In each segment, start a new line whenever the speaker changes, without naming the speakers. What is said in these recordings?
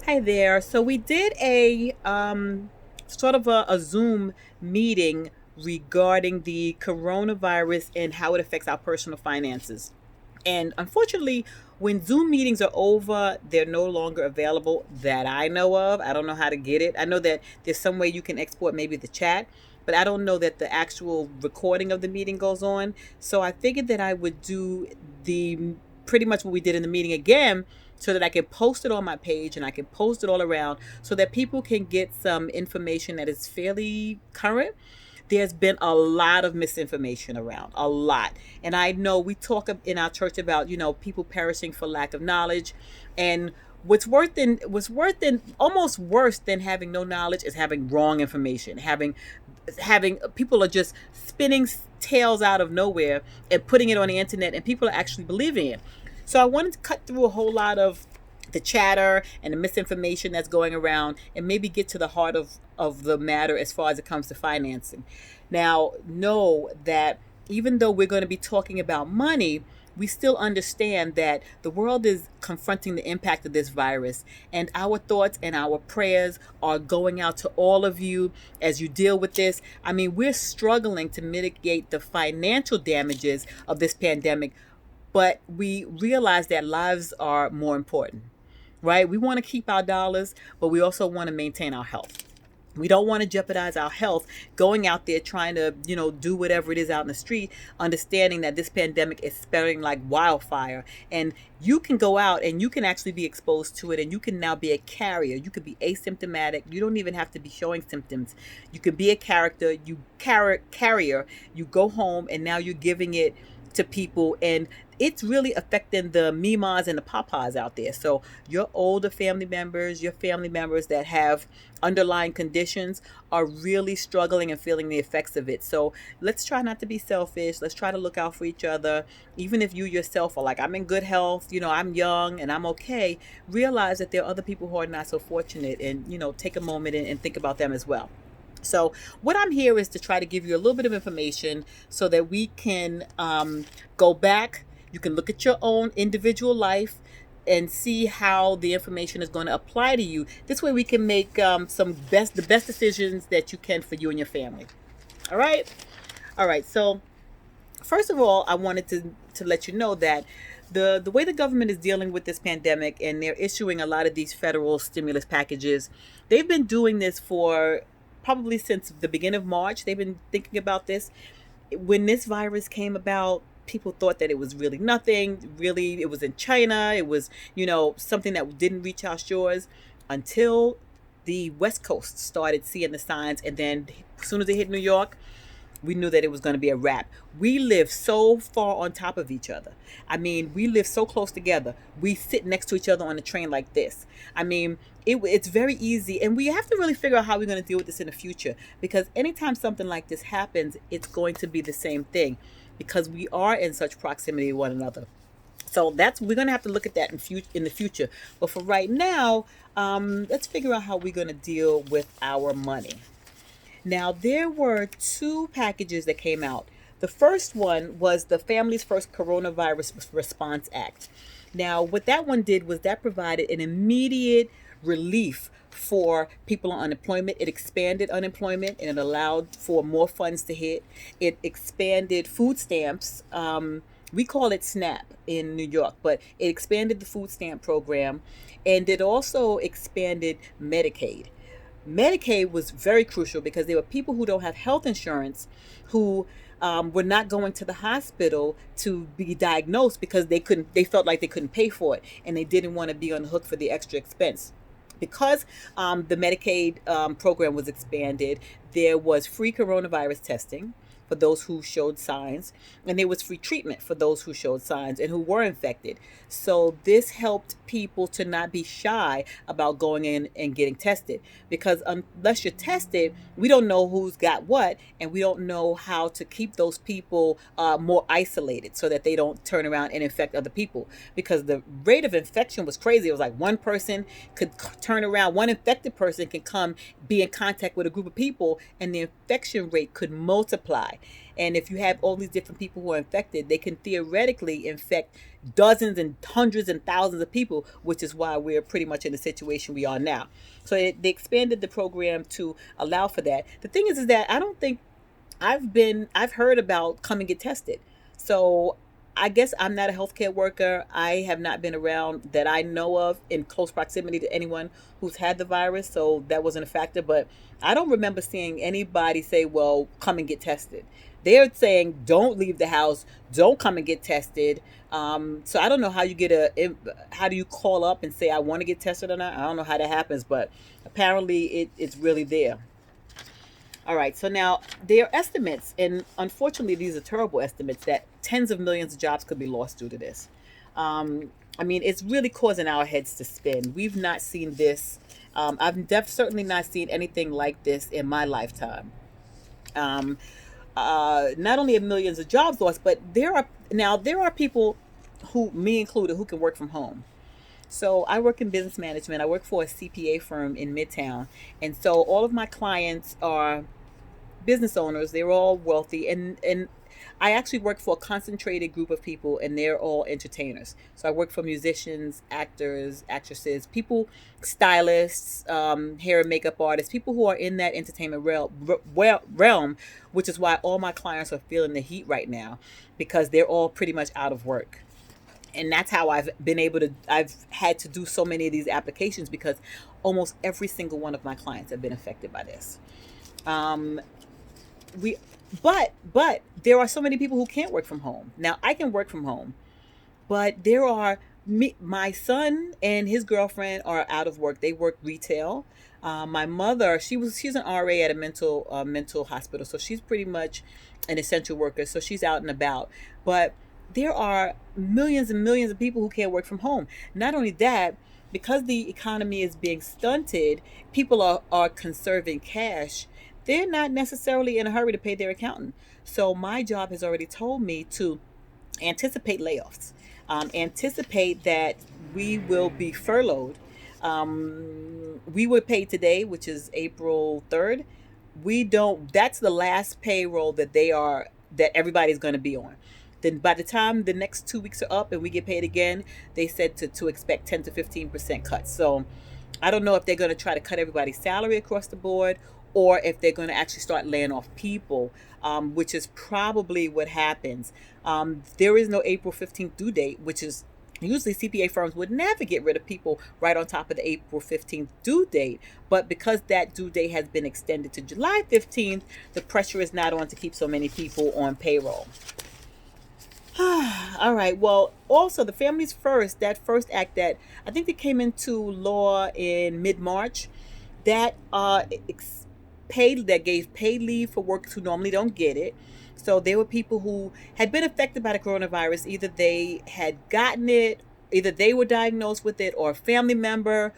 Hi there. So we did a sort of a Zoom meeting regarding the coronavirus and how it affects our personal finances. And unfortunately, when Zoom meetings are over, they're no longer available that I know of. I don't know how to get it. I know that there's some way you can export maybe the chat, but I don't know that the actual recording of the meeting goes on. So I figured that I would do the pretty much what we did in the meeting again so that I can post it on my page and I can post it all around so that people can get some information that is fairly current. There's been a lot of misinformation around, a lot. And I know we talk in our church about, people perishing for lack of knowledge. And what's worth than almost worse than having no knowledge is having wrong information. Having people are just spinning tales out of nowhere and putting it on the internet and people are actually believing it. So I wanted to cut through a whole lot of the chatter and the misinformation that's going around and maybe get to the heart of the matter as far as it comes to financing. Now, know that even though we're going to be talking about money, we still understand that the world is confronting the impact of this virus, and our thoughts and our prayers are going out to all of you as you deal with this. I mean, we're struggling to mitigate the financial damages of this pandemic, but we realize that lives are more important, right? We want to keep our dollars, but we also want to maintain our health. We don't want to jeopardize our health going out there trying to, do whatever it is out in the street, understanding that this pandemic is spreading like wildfire. And you can go out and you can actually be exposed to it, and you can now be a carrier. You could be asymptomatic. You don't even have to be showing symptoms. You could be a carrier. You go home and now you're giving it to people, and it's really affecting the mimas and the papas out there. So your older family members, your family members that have underlying conditions are really struggling and feeling the effects of it. So let's try not to be selfish. Let's try to look out for each other. Even if you yourself are like, I'm in good health, I'm young and I'm okay, realize that there are other people who are not so fortunate, and, take a moment and think about them as well. So what I'm here is to try to give you a little bit of information so that we can go back. You can look at your own individual life and see how the information is going to apply to you. This way we can make the best decisions that you can for you and your family. All right. All right. So first of all, I wanted to let you know that the way the government is dealing with this pandemic, and they're issuing a lot of these federal stimulus packages, they've been doing this for probably since the beginning of March. They've been thinking about this. When this virus came about, people thought that it was really nothing. Really, it was in China. It was, something that didn't reach our shores until the West Coast started seeing the signs. And then as soon as it hit New York, we knew that it was going to be a wrap. We live so far on top of each other. I mean, we live so close together. We sit next to each other on a train like this. I mean, it's very easy. And we have to really figure out how we're going to deal with this in the future. Because anytime something like this happens, it's going to be the same thing. Because we are in such proximity to one another. So we're going to have to look at that in the future. But for right now, let's figure out how we're going to deal with our money. Now, there were two packages that came out. The first one was the Families First Coronavirus Response Act. Now, what that one did was that provided an immediate relief for people on unemployment. It expanded unemployment and it allowed for more funds to hit. It expanded food stamps. We call it SNAP in New York, but it expanded the food stamp program, and it also expanded Medicaid. Medicaid was very crucial because there were people who don't have health insurance who were not going to the hospital to be diagnosed because they felt like they couldn't pay for it, and they didn't want to be on the hook for the extra expense. Because the Medicaid program was expanded, there was free coronavirus testing for those who showed signs, and there was free treatment for those who showed signs and who were infected. So this helped people to not be shy about going in and getting tested, because unless you're tested, we don't know who's got what, and we don't know how to keep those people more isolated so that they don't turn around and infect other people, because the rate of infection was crazy. It was like one person could turn around, one infected person can come be in contact with a group of people, and the infection rate could multiply. And if you have all these different people who are infected, they can theoretically infect dozens and hundreds and thousands of people, which is why we're pretty much in the situation we are now. So they expanded the program to allow for that. The thing is that I don't think I've heard about come and get tested. So I guess I'm not a healthcare worker. I have not been around that I know of in close proximity to anyone who's had the virus, so that wasn't a factor. But I don't remember seeing anybody say, well, come and get tested. They're saying, don't leave the house, don't come and get tested. So I don't know how you how do you call up and say, I want to get tested or not? I don't know how that happens, but apparently it's really there. All right, so now there are estimates, and unfortunately, these are terrible estimates, that tens of millions of jobs could be lost due to this. I mean, it's really causing our heads to spin. We've not seen this. Certainly not seen anything like this in my lifetime. Um, not only are millions of jobs lost, but there are people, who, me included, who can work from home. So I work in business management. I work for a CPA firm in Midtown, and so all of my clients are business owners. They're all wealthy, and I actually work for a concentrated group of people, and they're all entertainers. So I work for musicians, actors, actresses, people, stylists, hair and makeup artists, people who are in that entertainment realm, which is why all my clients are feeling the heat right now, because they're all pretty much out of work. And that's how I've had to do so many of these applications, because almost every single one of my clients have been affected by this. Um, we, but there are so many people who can't work from home. Now I can work from home, but my son and his girlfriend are out of work. They work retail. My mother, she's an RA at a mental hospital, so she's pretty much an essential worker. So she's out and about. But there are millions and millions of people who can't work from home. Not only that, because the economy is being stunted, people are conserving cash. They're not necessarily in a hurry to pay their accountant. So my job has already told me to anticipate layoffs, anticipate that we will be furloughed. We were paid today, which is April 3rd. That's the last payroll that everybody's going to be on. Then by the time the next 2 weeks are up and we get paid again, they said to expect 10 to 15% cuts. So I don't know if they're going to try to cut everybody's salary across the board, or if they're going to actually start laying off people, which is probably what happens. There is no April 15th due date, which is usually CPA firms would never get rid of people right on top of the April 15th due date. But because that due date has been extended to July 15th, the pressure is not on to keep so many people on payroll. All right. Well, also the Families First, that first act that I think that came into law in mid-March, that gave paid leave for workers who normally don't get it. So there were people who had been affected by the coronavirus. Either they had gotten it, either they were diagnosed with it, or a family member,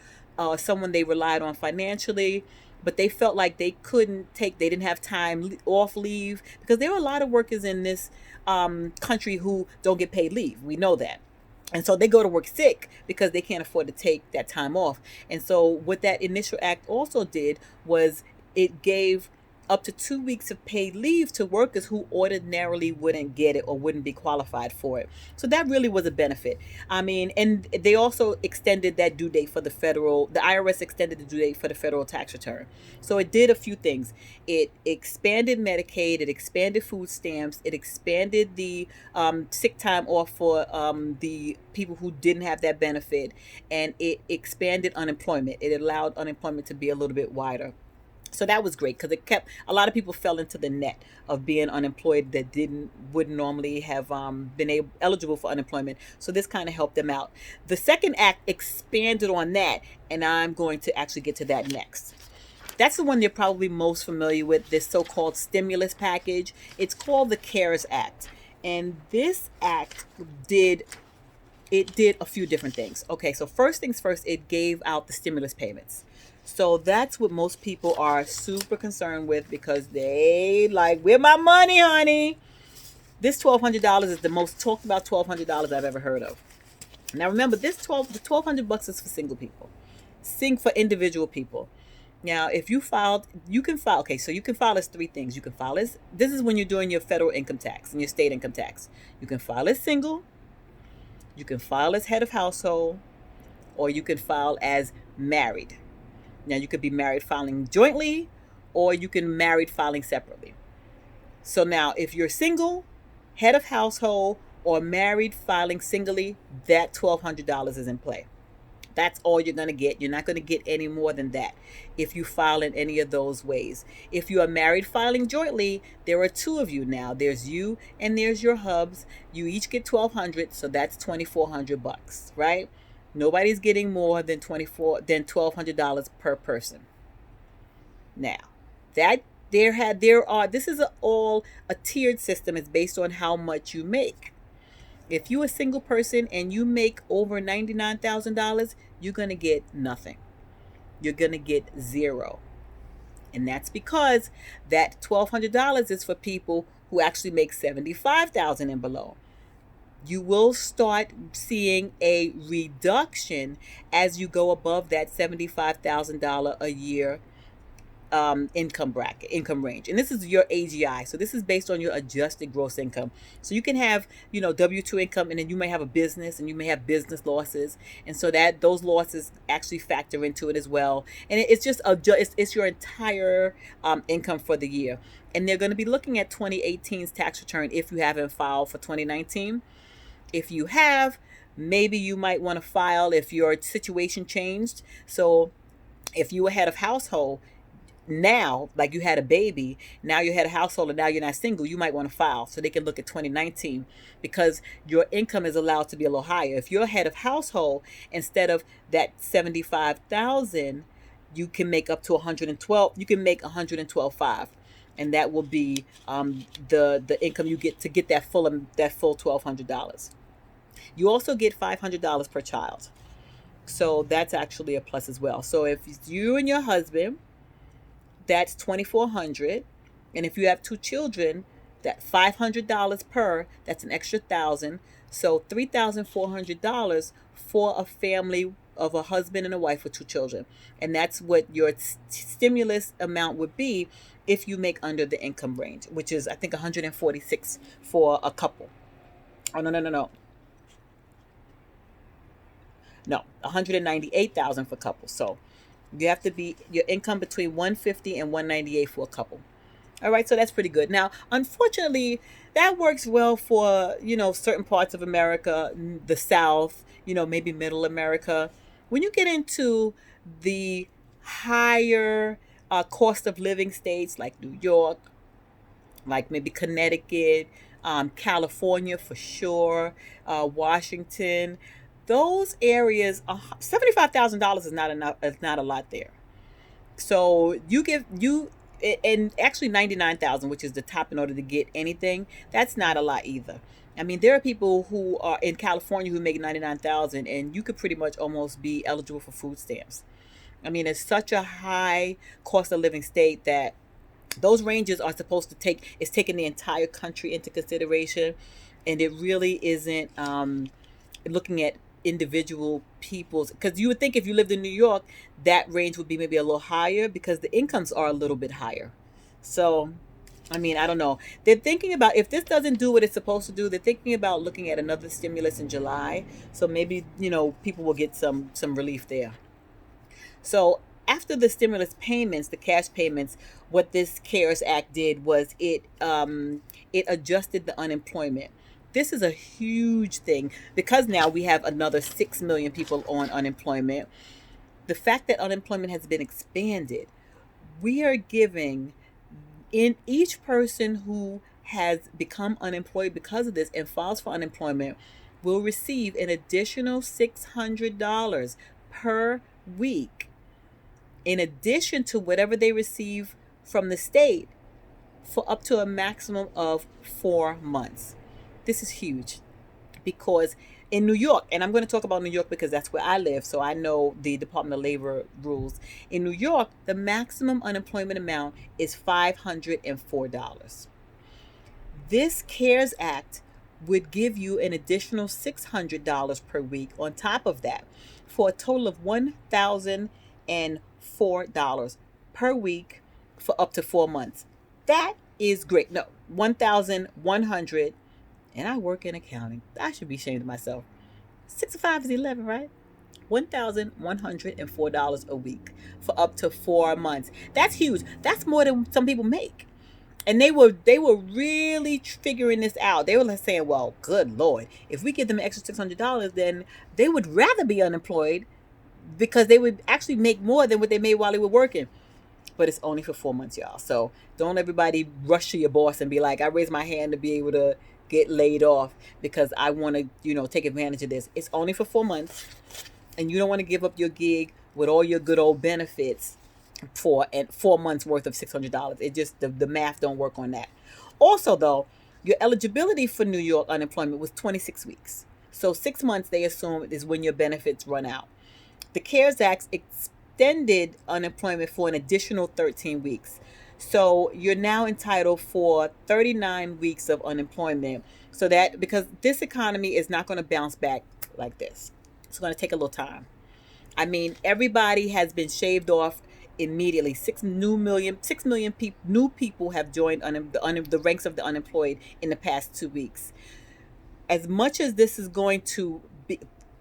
someone they relied on financially, but they felt like they didn't have time off leave, because there are a lot of workers in this country who don't get paid leave. We know that. And so they go to work sick because they can't afford to take that time off. And so what that initial act also did was it gave up to 2 weeks of paid leave to workers who ordinarily wouldn't get it or wouldn't be qualified for it. So that really was a benefit. I mean, and they also extended that due date for the IRS extended the due date for the federal tax return. So it did a few things. It expanded Medicaid, it expanded food stamps, it expanded the sick time off for the people who didn't have that benefit, and it expanded unemployment. It allowed unemployment to be a little bit wider. So that was great, because a lot of people fell into the net of being unemployed that wouldn't normally have been eligible for unemployment. So this kind of helped them out. The second act expanded on that, and I'm going to actually get to that next. That's the one you're probably most familiar with, this so-called stimulus package. It's called the CARES Act. And this act did a few different things. Okay, so first things first, it gave out the stimulus payments. So that's what most people are super concerned with, because they like, where my money, honey? This $1,200 is the most talked about $1,200 I've ever heard of. Now remember, the $1,200 is for single people, for individual people. Now, if you filed, you can file. Okay, so you can file as three things. You can file as, this is when you're doing your federal income tax and your state income tax. You can file as single, you can file as head of household, or you can file as married. Now, you could be married filing jointly, or you can married filing separately. So now, if you're single, head of household, or married filing singly, that $1,200 is in play. That's all you're going to get. You're not going to get any more than that if you file in any of those ways. If you are married filing jointly, there are two of you now. There's you and there's your hubs. You each get $1,200, so that's $2,400, right? Nobody's getting more than $1,200 per person. Now, that this is all a tiered system. It's based on how much you make. If you're a single person and you make over $99,000, you're going to get nothing. You're going to get zero. And that's because that $1,200 is for people who actually make $75,000 and below. You will start seeing a reduction as you go above that $75,000 a year income range. And this is your AGI. So this is based on your adjusted gross income. So you can have, W-2 income, and then you may have a business and you may have business losses. And so that those losses actually factor into it as well. And it's just it's your entire income for the year. And they're going to be looking at 2018's tax return if you haven't filed for 2019. If you have, maybe you might want to file if your situation changed. So if you were head of household, now, like you had a baby, now you had a household, and now you're not single, you might want to file so they can look at 2019 because your income is allowed to be a little higher. If you're head of household, instead of that 75,000, you can make up to 112. You can make 112.5, and that will be the income you get to get that full $1,200. You also get $500 per child, so that's actually a plus as well. So if it's you and your husband, that's $2,400, and if you have two children, that $500 per, that's an extra $1,000, so $3,400 for a family of a husband and a wife with two children. And that's what your stimulus amount would be if you make under the income range, which is I think 146 for a couple. Oh, no, 198,000 for couples. So you have to be your income between 150 and 198 for a couple. All right, so that's pretty good. Now, unfortunately, that works well for, certain parts of America, the South, maybe middle America. When you get into the higher cost of living states like New York, like maybe Connecticut, California for sure, Washington, those areas, $75,000 is not enough. It's not a lot there. So and actually 99,000, which is the top in order to get anything. That's not a lot either. I mean, there are people who are in California who make 99,000, and you could pretty much almost be eligible for food stamps. I mean, it's such a high cost of living state that those ranges are supposed to it's taking the entire country into consideration, and it really isn't looking at individual people's, because you would think if you lived in New York, that range would be maybe a little higher because the incomes are a little bit higher. So, I mean, I don't know. They're thinking about, if this doesn't do what it's supposed to do, they're thinking about looking at another stimulus in July. So maybe, people will get some relief there. So after the stimulus payments, the cash payments, what this CARES Act did was it adjusted the unemployment. This is a huge thing because now we have another 6 million people on unemployment. The fact that unemployment has been expanded, we are giving in each person who has become unemployed because of this and files for unemployment will receive an additional $600 per week in addition to whatever they receive from the state for up to a maximum of 4 months. This is huge because in New York, and I'm going to talk about New York because that's where I live, so I know the Department of Labor rules. In New York, the maximum unemployment amount is $504. This CARES Act would give you an additional $600 per week on top of that for a total of $1,004 per week for up to 4 months. That is great. No, 1,100, and I work in accounting. I should be ashamed of myself. 6 to 5 is 11, right? $1,104 a week for up to 4 months. That's huge. That's more than some people make. And they were really figuring this out. They were like saying, "Well, good Lord, if we give them an extra $600, then they would rather be unemployed because they would actually make more than what they made while they were working." But it's only for 4 months, y'all. So don't everybody rush to your boss and be like, "I raised my hand to be able to get laid off because I want to, take advantage of this." It's only for 4 months, and you don't want to give up your gig with all your good old benefits for 4 months worth of $600. It just the math don't work on that. Also, though, your eligibility for New York unemployment was 26 weeks. So 6 months they assume is when your benefits run out. The CARES Act extended unemployment for an additional 13 weeks. So you're now entitled for 39 weeks of unemployment. So that because this economy is not going to bounce back like this. It's going to take a little time. I mean, everybody has been shaved off immediately. 6 million new people have joined the ranks of the unemployed in the past 2 weeks. As much as this is going to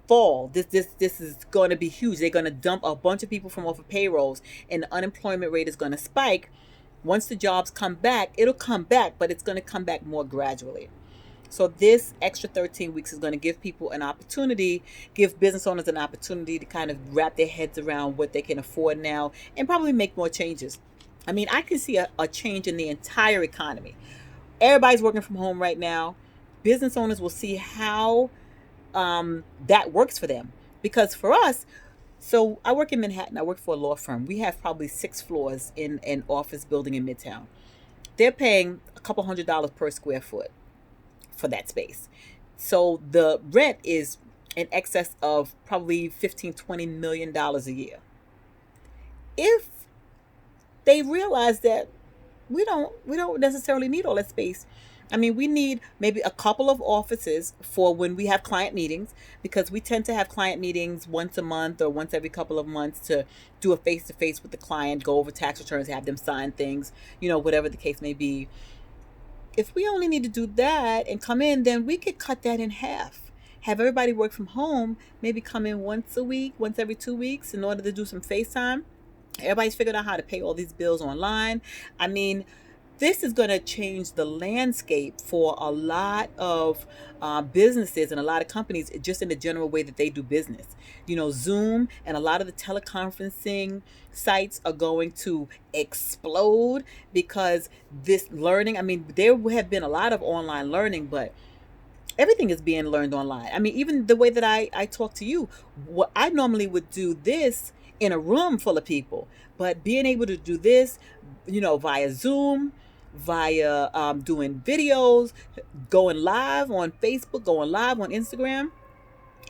fall, this is going to be huge. They're going to dump a bunch of people from off of payrolls, and the unemployment rate is going to spike. Once the jobs come back, it'll come back, but it's going to come back more gradually. So this extra 13 weeks is going to give people an opportunity, give business owners an opportunity to kind of wrap their heads around what they can afford now and probably make more changes. I mean, I can see a change in the entire economy. Everybody's working from home right now. Business owners will see how that works for them. Because for us, so I work in Manhattan. I work for a law firm. We have probably 6 floors in an office building in Midtown. They're paying a couple $100 per square foot for that space. So the rent is in excess of probably $15-20 million a year. If they realize that we don't necessarily need all that space. I mean, we need maybe a couple of offices for when we have client meetings, because we tend to have client meetings once a month or once every couple of months to do a face-to-face with the client, go over tax returns, have them sign things, whatever the case may be. If we only need to do that and come in, then we could cut that in half. Have everybody work from home, maybe come in once a week, once every 2 weeks in order to do some FaceTime. Everybody's figured out how to pay all these bills online. I mean, this is going to change the landscape for a lot of businesses and a lot of companies just in the general way that they do business. Zoom and a lot of the teleconferencing sites are going to explode because this learning, I mean, there have been a lot of online learning, but everything is being learned online. I mean, even the way that I talk to you, what I normally would do this in a room full of people, but being able to do this, via Zoom, via doing videos, going live on Facebook, going live on Instagram.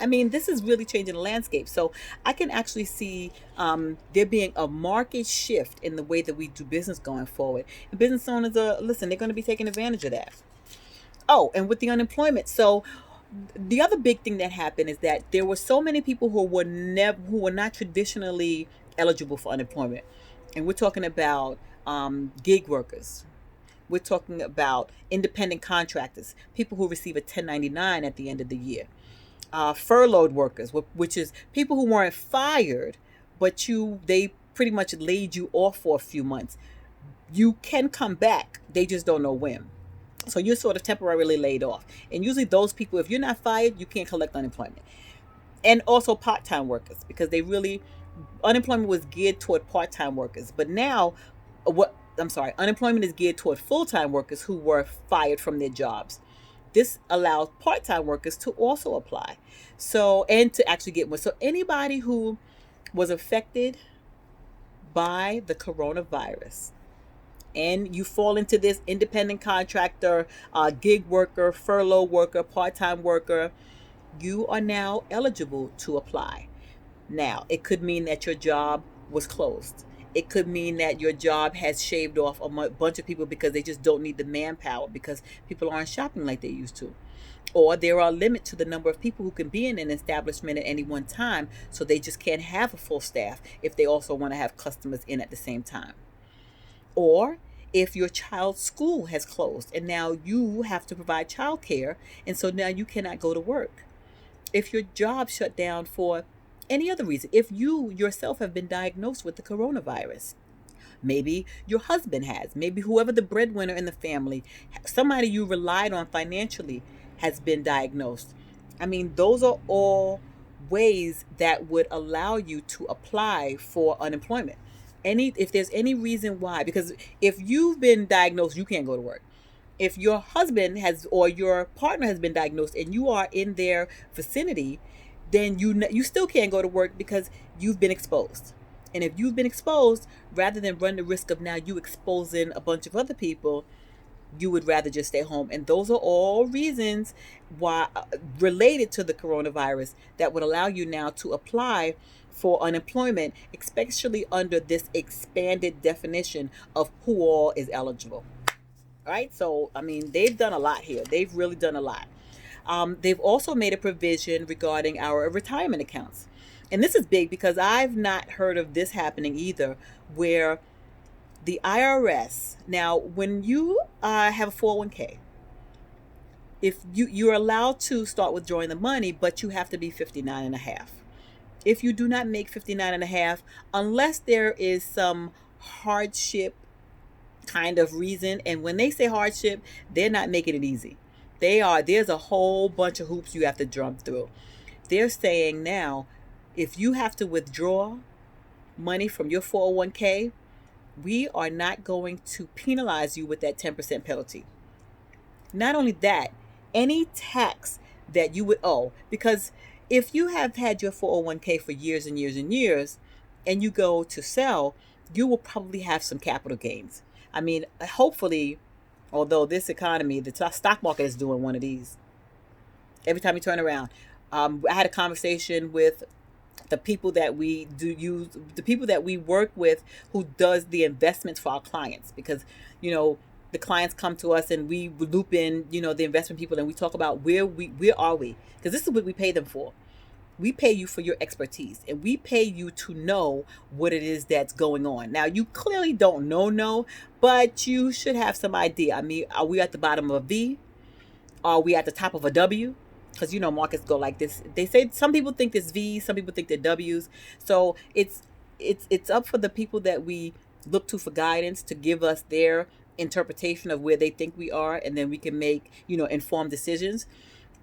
I mean, this is really changing the landscape. So I can actually see there being a market shift in the way that we do business going forward. And business owners they're going to be taking advantage of that. Oh, and with the unemployment. So the other big thing that happened is that there were so many people who were not traditionally eligible for unemployment. And we're talking about gig workers. We're talking about independent contractors, people who receive a 1099 at the end of the year. Furloughed workers, which is people who weren't fired, but they pretty much laid you off for a few months. You can come back. They just don't know when. So you're sort of temporarily laid off. And usually those people, if you're not fired, you can't collect unemployment. And also part-time workers, because unemployment was geared toward part-time workers. But now, unemployment is geared toward full-time workers who were fired from their jobs. This allows part-time workers to also apply. So, and to actually get one. So anybody who was affected by the coronavirus, and you fall into this independent contractor, gig worker, furlough worker, part-time worker, you are now eligible to apply. Now, it could mean that your job was closed. It could mean that your job has shaved off a bunch of people because they just don't need the manpower because people aren't shopping like they used to. Or there are limits to the number of people who can be in an establishment at any one time, so they just can't have a full staff if they also want to have customers in at the same time. Or if your child's school has closed and now you have to provide childcare, and so now you cannot go to work. If your job shut down for any other reason, if you yourself have been diagnosed with the coronavirus, maybe your husband has, maybe whoever the breadwinner in the family, somebody you relied on financially has been diagnosed. I mean, those are all ways that would allow you to apply for unemployment. If there's any reason why, because if you've been diagnosed, you can't go to work. If your husband has or your partner has been diagnosed and you are in their vicinity, then you still can't go to work because you've been exposed. And if you've been exposed, rather than run the risk of now you exposing a bunch of other people, you would rather just stay home. And those are all reasons why, related to the coronavirus, that would allow you now to apply for unemployment, especially under this expanded definition of who all is eligible. All right. So, I mean, they've done a lot here. They've really done a lot. They've also made a provision regarding our retirement accounts. And this is big because I've not heard of this happening either, where the IRS, now when you have a 401k, if you're allowed to start withdrawing the money, but you have to be 59 and a half. If you do not make 59 and a half, unless there is some hardship kind of reason, and when they say hardship, they're not making it easy. There's a whole bunch of hoops you have to jump through. They're saying now, if you have to withdraw money from your 401k, we are not going to penalize you with that 10% penalty. Not only that, any tax that you would owe, because if you have had your 401k for years and years and years, and you go to sell, you will probably have some capital gains. I mean, hopefully, although this economy, the stock market is doing one of these. Every time you turn around. I had a conversation with the people that we work with, who does the investments for our clients, because, the clients come to us and we loop in, the investment people, and we talk about where are we? Because this is what we pay them for. We pay you for your expertise, and we pay you to know what it is that's going on. Now, you clearly don't know, but you should have some idea. I mean, are we at the bottom of a V? Are we at the top of a W? Because markets go like this. They say some people think there's V's, some people think they're W's. So it's up for the people that we look to for guidance to give us their interpretation of where they think we are, and then we can make informed decisions.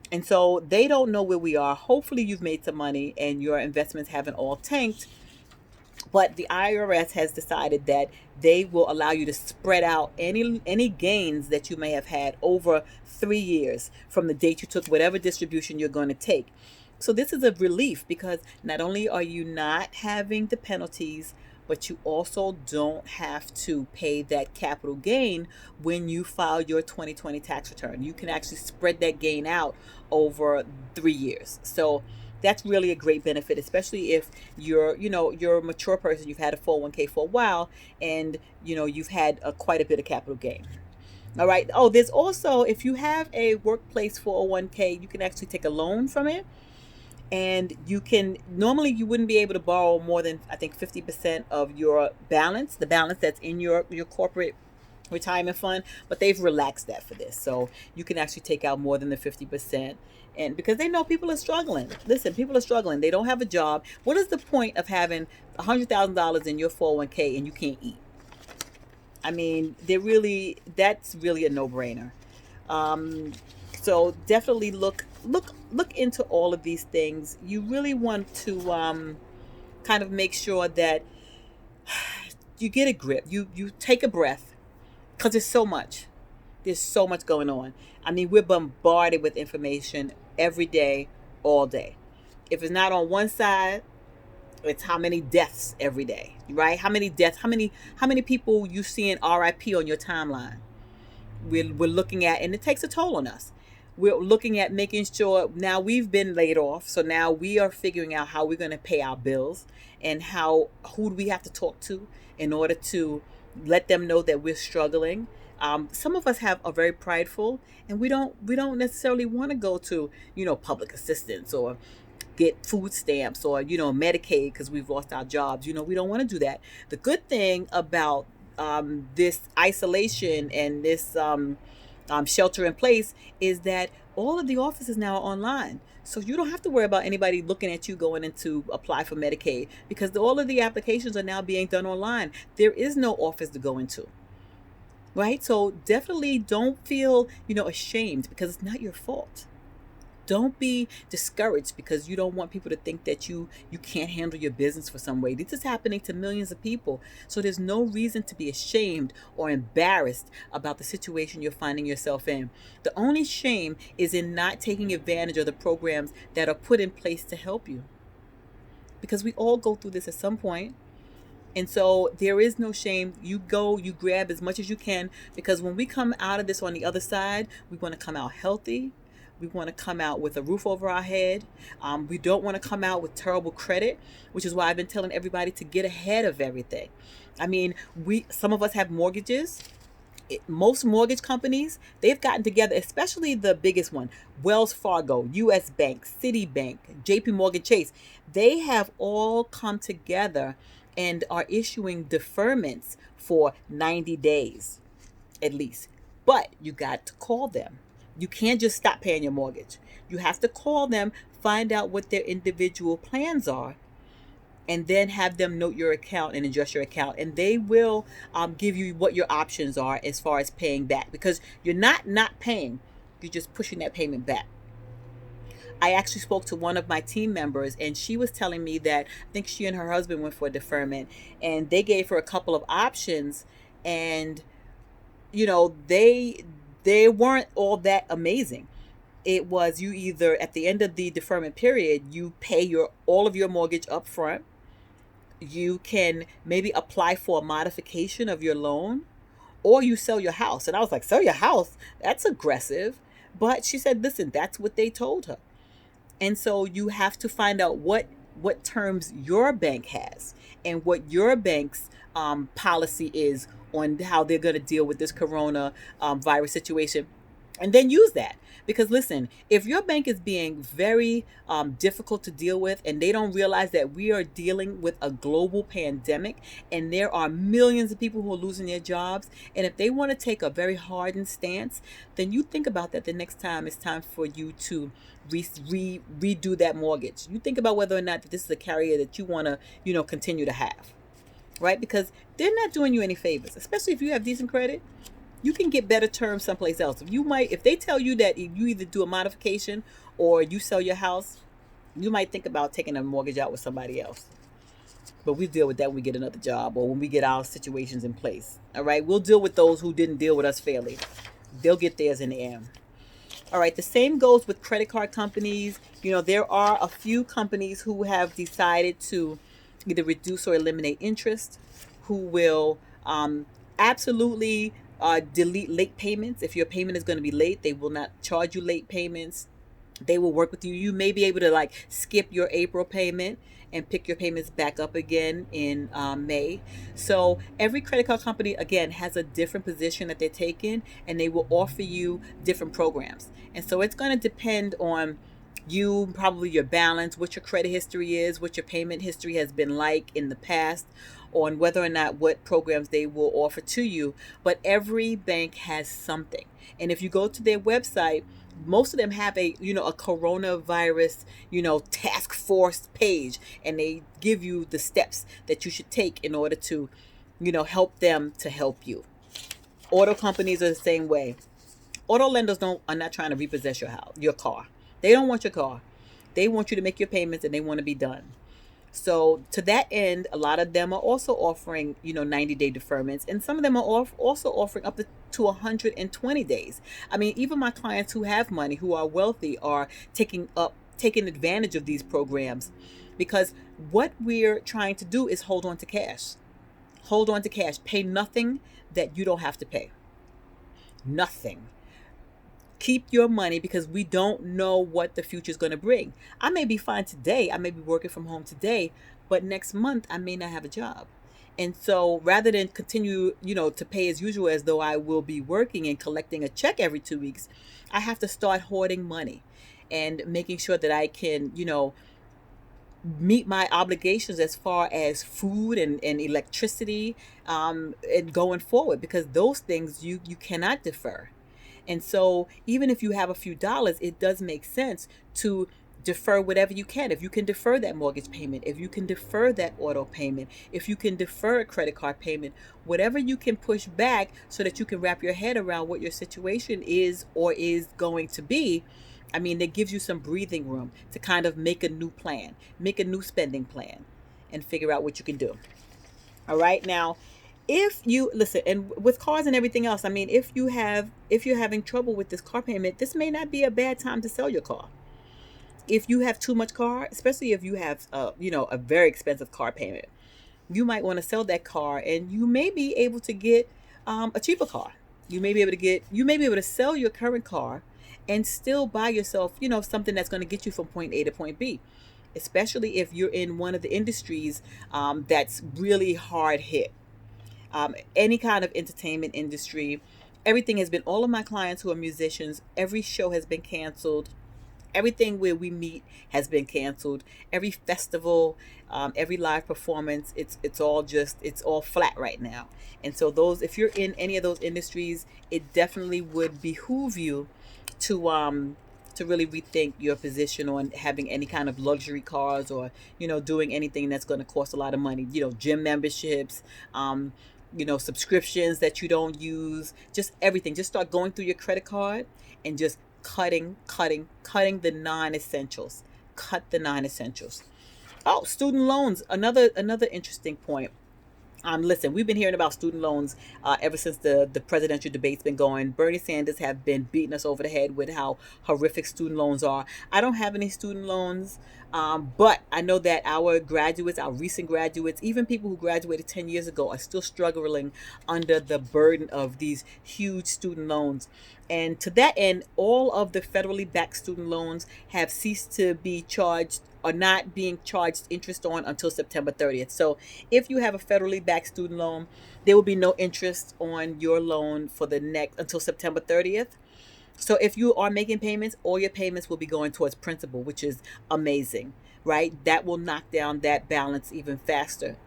And so they don't know where we are. Hopefully you've made some money and your investments haven't all tanked. But the IRS has decided that they will allow you to spread out any gains that you may have had over 3 years from the date you took whatever distribution you're going to take. So this is a relief, because not only are you not having the penalties, but you also don't have to pay that capital gain when you file your 2020 tax return. You can actually spread that gain out over 3 years. So that's really a great benefit, especially if you're a mature person, you've had a 401k for a while, and you've had quite a bit of capital gain. All right. Oh, there's also, if you have a workplace 401k, you can actually take a loan from it. And normally you wouldn't be able to borrow more than, I think, 50% of your balance, the balance that's in your corporate retirement fund, but they've relaxed that for this. So you can actually take out more than the 50%. And because they know people are struggling. Listen, people are struggling. They don't have a job. What is the point of having $100,000 in your 401k and you can't eat? I mean, that's really a no-brainer. So definitely look into all of these things. You really want to kind of make sure that you get a grip. You take a breath, because there's so much going on. I mean, we're bombarded with information every day, all day. If it's not on one side, it's how many deaths every day, right? How many deaths? How many people you see in RIP on your timeline? We're looking at, and it takes a toll on us. We're looking at making sure, now we've been laid off, so now we are figuring out how we're going to pay our bills, and who do we have to talk to in order to let them know that we're struggling. Some of us are very prideful, and we don't necessarily want to go to public assistance or get food stamps or Medicaid because we've lost our jobs. We don't want to do that. The good thing about this isolation and this shelter in place is that all of the offices now are online. So you don't have to worry about anybody looking at you going in to apply for Medicaid because all of the applications are now being done online. There is no office to go into. Right? So definitely don't feel, ashamed because it's not your fault. Don't be discouraged because you don't want people to think that you can't handle your business for some way. This is happening to millions of people. So there's no reason to be ashamed or embarrassed about the situation you're finding yourself in. The only shame is in not taking advantage of the programs that are put in place to help you. Because we all go through this at some point. And so there is no shame. You go, you grab as much as you can, because when we come out of this on the other side, we want to come out healthy. We want to come out with a roof over our head. We don't want to come out with terrible credit, which is why I've been telling everybody to get ahead of everything. I mean, some of us have mortgages. Most mortgage companies, they've gotten together, especially the biggest one, Wells Fargo, US Bank, Citibank, JP Morgan Chase. They have all come together and are issuing deferments for 90 days at least. But you got to call them. You can't just stop paying your mortgage. You have to call them, find out what their individual plans are, and then have them note your account and adjust your account. And they will give you what your options are as far as paying back, because you're not paying. You're just pushing that payment back. I actually spoke to one of my team members, and she was telling me that I think she and her husband went for a deferment, and they gave her a couple of options, and they weren't all that amazing. It was, you either at the end of the deferment period, you pay all of your mortgage up front. You can maybe apply for a modification of your loan, or you sell your house. And I was like, sell your house? That's aggressive. But she said, listen, that's what they told her. And so you have to find out what terms your bank has and what your bank's policy is on how they're going to deal with this corona virus situation, and then use that. Because listen, if your bank is being very difficult to deal with, and they don't realize that we are dealing with a global pandemic and there are millions of people who are losing their jobs, and if they want to take a very hardened stance, then you think about that the next time it's time for you to redo that mortgage. You think about whether or not that this is a carrier that you want to continue to have. Right? Because they're not doing you any favors, especially if you have decent credit. You can get better terms someplace else. If they tell you that if you either do a modification or you sell your house, you might think about taking a mortgage out with somebody else. But we deal with that when we get another job or when we get our situations in place. All right? We'll deal with those who didn't deal with us fairly. They'll get theirs in the end. All right, the same goes with credit card companies. There are a few companies who have decided to either reduce or eliminate interest, who will absolutely delete late payments. If your payment is going to be late, they will not charge you late payments. They will work with you. You may be able to skip your April payment and pick your payments back up again in May. So every credit card company, again, has a different position that they're taking, and they will offer you different programs. And so it's going to depend on you, probably your balance, what your credit history is, what your payment history has been like in the past, on whether or not what programs they will offer to you. But every bank has something. And if you go to their website, most of them have a coronavirus, task force page, and they give you the steps that you should take in order to, help them to help you. Auto companies are the same way. Auto lenders are not trying to repossess your car. They don't want your car. They want you to make your payments, and they want to be done. So to that end, a lot of them are also offering, 90-day deferments, and some of them are also offering up to 120 days. I mean, even my clients who have money, who are wealthy, are taking advantage of these programs, because what we're trying to do is hold on to cash. Hold on to cash. Pay nothing that you don't have to pay. Nothing. Keep your money, because we don't know what the future is going to bring. I may be fine today. I may be working from home today, but next month I may not have a job. And so rather than continue, to pay as usual as though I will be working and collecting a check every 2 weeks, I have to start hoarding money and making sure that I can, meet my obligations as far as food and electricity, and going forward, because those things you cannot defer. And so even if you have a few dollars, it does make sense to defer whatever you can. If you can defer that mortgage payment, if you can defer that auto payment, if you can defer a credit card payment, whatever you can push back so that you can wrap your head around what your situation is or is going to be. I mean, that gives you some breathing room to kind of make a new plan, make a new spending plan, and figure out what you can do. All right. Now, if you listen, and with cars and everything else, I mean, if you're having trouble with this car payment, this may not be a bad time to sell your car. If you have too much car, especially if you have a very expensive car payment, you might want to sell that car, and you may be able to get a cheaper car. You may be able to sell your current car and still buy yourself, something that's going to get you from point A to point B, especially if you're in one of the industries that's really hard hit. Any kind of entertainment industry, everything has been, all of my clients who are musicians, every show has been canceled. Everything where we meet has been canceled. Every festival, every live performance, it's all flat right now. And so if you're in any of those industries, it definitely would behoove you to really rethink your position on having any kind of luxury cars, or doing anything that's going to cost a lot of money. Gym memberships, subscriptions that you don't use, just everything. Just start going through your credit card and just cutting the non-essentials. Cut the non-essentials. Oh, student loans, another interesting point. Listen, we've been hearing about student loans ever since the presidential debate's been going. Bernie Sanders have been beating us over the head with how horrific student loans are. I don't have any student loans, but I know that our graduates, our recent graduates, even people who graduated 10 years ago, are still struggling under the burden of these huge student loans. And to that end, all of the federally backed student loans have ceased to be charged, or not being charged interest on, until September 30th. So if you have a federally backed student loan, there will be no interest on your loan for the next until September 30th. So if you are making payments, all your payments will be going towards principal, which is amazing, right? That will knock down that balance even faster.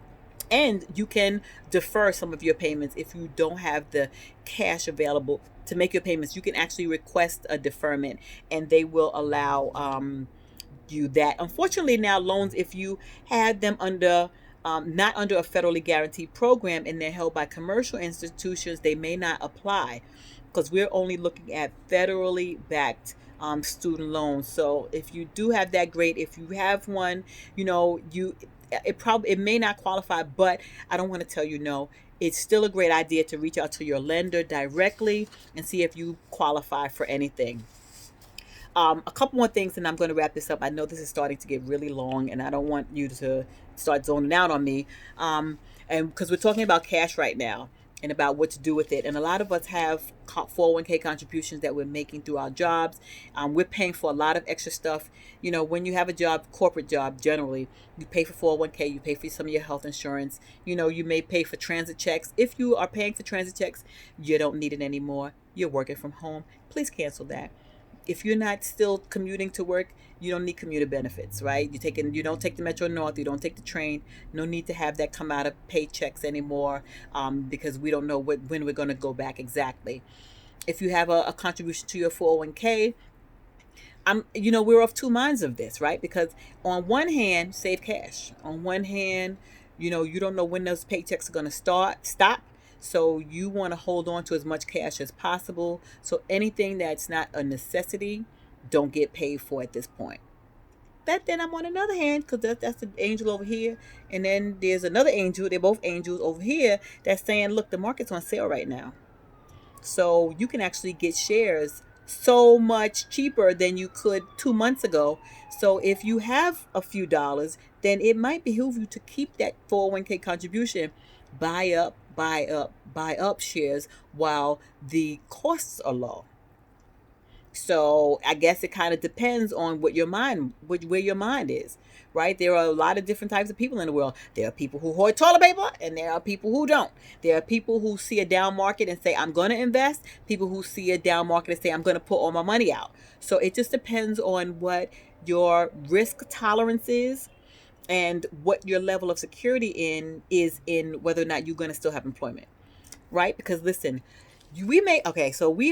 And you can defer some of your payments if you don't have the cash available to make your payments. You can actually request a deferment, and they will allow you that. Unfortunately, now loans, if you had them under not under a federally guaranteed program and they're held by commercial institutions, they may not apply, because we're only looking at federally backed student loans. So if you do have that, great. If you have one, it may not qualify, but I don't want to tell you no. It's still a great idea to reach out to your lender directly and see if you qualify for anything. A couple more things, and I'm going to wrap this up. I know this is starting to get really long, and I don't want you to start zoning out on me. And because we're talking about cash right now and about what to do with it. And a lot of us have 401k contributions that we're making through our jobs. We're paying for a lot of extra stuff. When you have a job, corporate job, generally, you pay for 401k, you pay for some of your health insurance. You may pay for transit checks. If you are paying for transit checks, you don't need it anymore. You're working from home. Please cancel that. If you're not still commuting to work, you don't need commuter benefits, right? You don't take the Metro North, you don't take the train. No need to have that come out of paychecks anymore, because we don't know when we're going to go back exactly. If you have a contribution to your 401k, we're of two minds of this, right? Because on one hand, save cash. On one hand, you don't know when those paychecks are going to stop. So you want to hold on to as much cash as possible. So anything that's not a necessity, don't get paid for at this point. But then I'm on another hand, because that's the angel over here. And then there's another angel, they're both angels over here, that's saying, look, the market's on sale right now. So you can actually get shares so much cheaper than you could 2 months ago. So if you have a few dollars, then it might behoove you to keep that 401k contribution, buy up shares while the costs are low. So I guess it kind of depends on where your mind is, right? There are a lot of different types of people in the world. There are people who hoard toilet paper, and there are people who don't. There are people who see a down market and say, I'm going to invest. People who see a down market and say, I'm going to put all my money out. So it just depends on what your risk tolerance is and what your level of security in whether or not you're going to still have employment, right? Because listen, we may, okay, so we